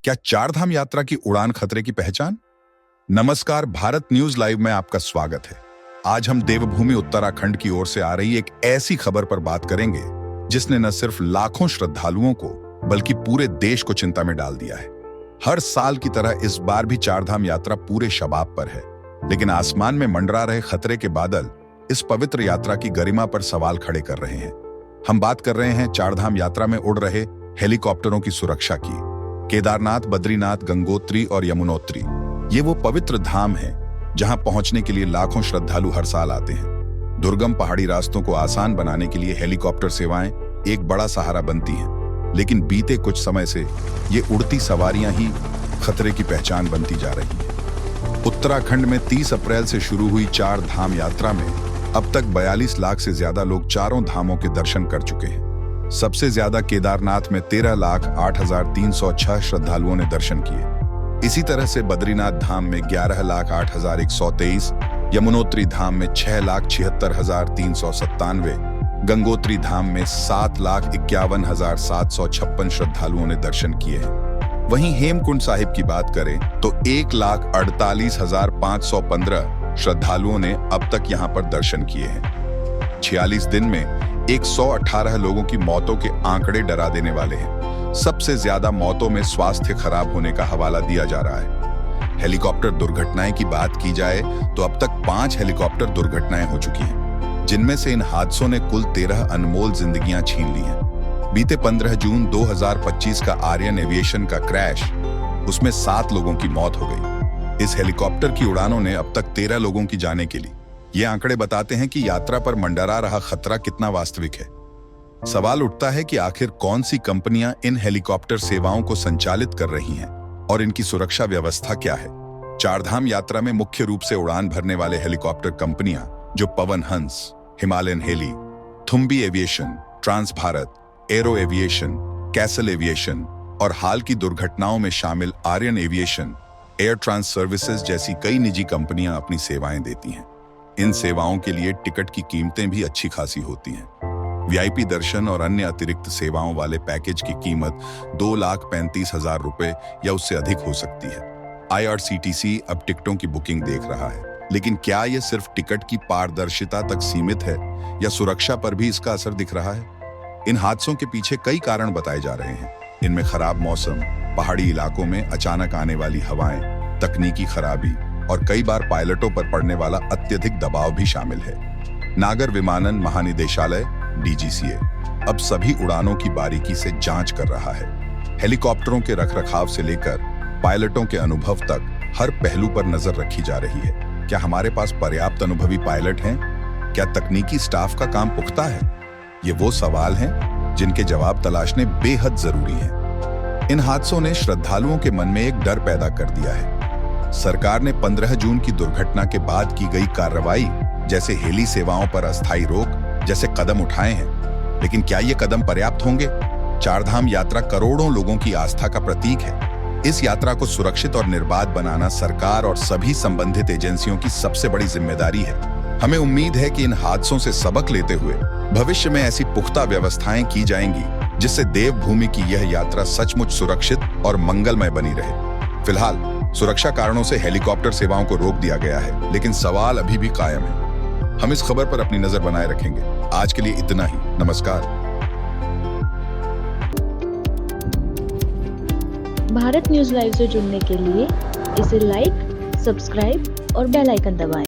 क्या चारधाम यात्रा की उड़ान खतरे की पहचान? नमस्कार, भारत न्यूज लाइव में आपका स्वागत है। आज हम देवभूमि उत्तराखंड की ओर से आ रही एक ऐसी खबर पर बात करेंगे जिसने न सिर्फ लाखों श्रद्धालुओं को बल्कि पूरे देश को चिंता में डाल दिया है। हर साल की तरह इस बार भी चारधाम यात्रा पूरे शबाब पर है, लेकिन आसमान में मंडरा रहे खतरे के बादल इस पवित्र यात्रा की गरिमा पर सवाल खड़े कर रहे हैं। हम बात कर रहे हैं चारधाम यात्रा में उड़ रहे हेलीकॉप्टरों की सुरक्षा की। केदारनाथ, बद्रीनाथ, गंगोत्री और यमुनोत्री ये वो पवित्र धाम हैं जहां पहुंचने के लिए लाखों श्रद्धालु हर साल आते हैं। दुर्गम पहाड़ी रास्तों को आसान बनाने के लिए हेलीकॉप्टर सेवाएं एक बड़ा सहारा बनती हैं, लेकिन बीते कुछ समय से ये उड़ती सवारियां ही खतरे की पहचान बनती जा रही हैं। उत्तराखंड में 30 अप्रैल से शुरू हुई चार धाम यात्रा में अब तक 42 लाख से ज्यादा लोग चारों धामों के दर्शन कर चुके हैं। सबसे ज्यादा केदारनाथ में 13,08,306 श्रद्धालुओं ने दर्शन किए। इसी तरह से बद्रीनाथ धाम में 11,08,123, यमुनोत्री धाम में 6,76,397, गंगोत्री धाम में 7,51,756 श्रद्धालुओं ने दर्शन किए हैं। वहीं हेमकुंड साहिब की बात करें तो 1,48,515 श्रद्धालुओं ने अब तक यहां पर दर्शन किए हैं। 46 दिन में 118 लोगों की मौतों के आंकड़े डरा देने वाले हैं। सबसे ज्यादा मौतों में स्वास्थ्य खराब होने का हवाला दिया जा रहा है। हेलीकॉप्टर दुर्घटनाएं की बात की जाए तो अब तक 5 हेलीकॉप्टर दुर्घटनाएं हो चुकी हैं, जिनमें से इन हादसों ने कुल 13 अनमोल जिंदगियां छीन ली हैं। बीते 15 जून 2025 का आर्यन एविएशन का क्रैश, उसमें 7 लोगों की मौत हो गई। इस हेलीकॉप्टर की उड़ानों ने अब तक 13 लोगों की जानें के लिए। ये आंकड़े बताते हैं कि यात्रा पर मंडरा रहा खतरा कितना वास्तविक है। सवाल उठता है कि आखिर कौन सी कंपनियां इन हेलीकॉप्टर सेवाओं को संचालित कर रही हैं और इनकी सुरक्षा व्यवस्था क्या है। चारधाम यात्रा में मुख्य रूप से उड़ान भरने वाले हेलीकॉप्टर कंपनियां जो Pawan Hans, Himalayan heli, Thumby aviation, trans Bharat, aero aviation, castle aviation और हाल की दुर्घटनाओं में शामिल Aryan aviation, air trans services जैसी कई निजी कंपनियां अपनी सेवाएं देती हैं। इन सेवाओं के लिए टिकट की कीमतें भी अच्छी खासी होती हैं। वीआईपी दर्शन और अन्य अतिरिक्त सेवाओं वाले पैकेज की कीमत 2,35,000 रुपए या उससे अधिक हो सकती है। IRCTC अब टिकटों की बुकिंग देख रहा है, लेकिन क्या यह सिर्फ टिकट की पारदर्शिता तक सीमित है या सुरक्षा पर भी इसका असर दिख रहा है? इन हादसों के पीछे कई कारण बताए जा रहे हैं। इनमें खराब मौसम, पहाड़ी इलाकों में अचानक आने वाली हवाएं, तकनीकी खराबी और कई बार पायलटों पर पड़ने वाला अत्यधिक दबाव भी शामिल है। नागर विमानन महानिदेशालय DGCA अब सभी उड़ानों की बारीकी से जांच कर रहा है। हेलीकॉप्टरों के रखरखाव से लेकर पायलटों के अनुभव तक हर पहलू पर नजर रखी जा रही है। क्या हमारे पास पर्याप्त अनुभवी पायलट हैं? क्या तकनीकी स्टाफ का काम पुख्ता है? ये वो सवाल हैं जिनके जवाब तलाशने बेहद जरूरी हैं। इन हादसों ने श्रद्धालुओं के मन में एक डर पैदा कर दिया है। सरकार ने 15 जून की दुर्घटना के बाद की गई कार्रवाई जैसे हेली सेवाओं पर अस्थायी रोक जैसे कदम उठाए हैं, लेकिन क्या ये कदम पर्याप्त होंगे? चारधाम यात्रा करोड़ों लोगों की आस्था का प्रतीक है। इस यात्रा को सुरक्षित और निर्बाध बनाना सरकार और सभी संबंधित एजेंसियों की सबसे बड़ी जिम्मेदारी है। हमें उम्मीद है कि इन हादसों से सबक लेते हुए भविष्य में ऐसी पुख्ता व्यवस्थाएं की जाएंगी जिससे देवभूमि की यह यात्रा सचमुच सुरक्षित और मंगलमय बनी रहे। फिलहाल सुरक्षा कारणों से हेलीकॉप्टर सेवाओं को रोक दिया गया है, लेकिन सवाल अभी भी कायम है। हम इस खबर पर अपनी नजर बनाए रखेंगे। आज के लिए इतना ही। नमस्कार। भारत न्यूज लाइव से जुड़ने के लिए इसे लाइक, सब्सक्राइब और बेल आइकन दबाएं।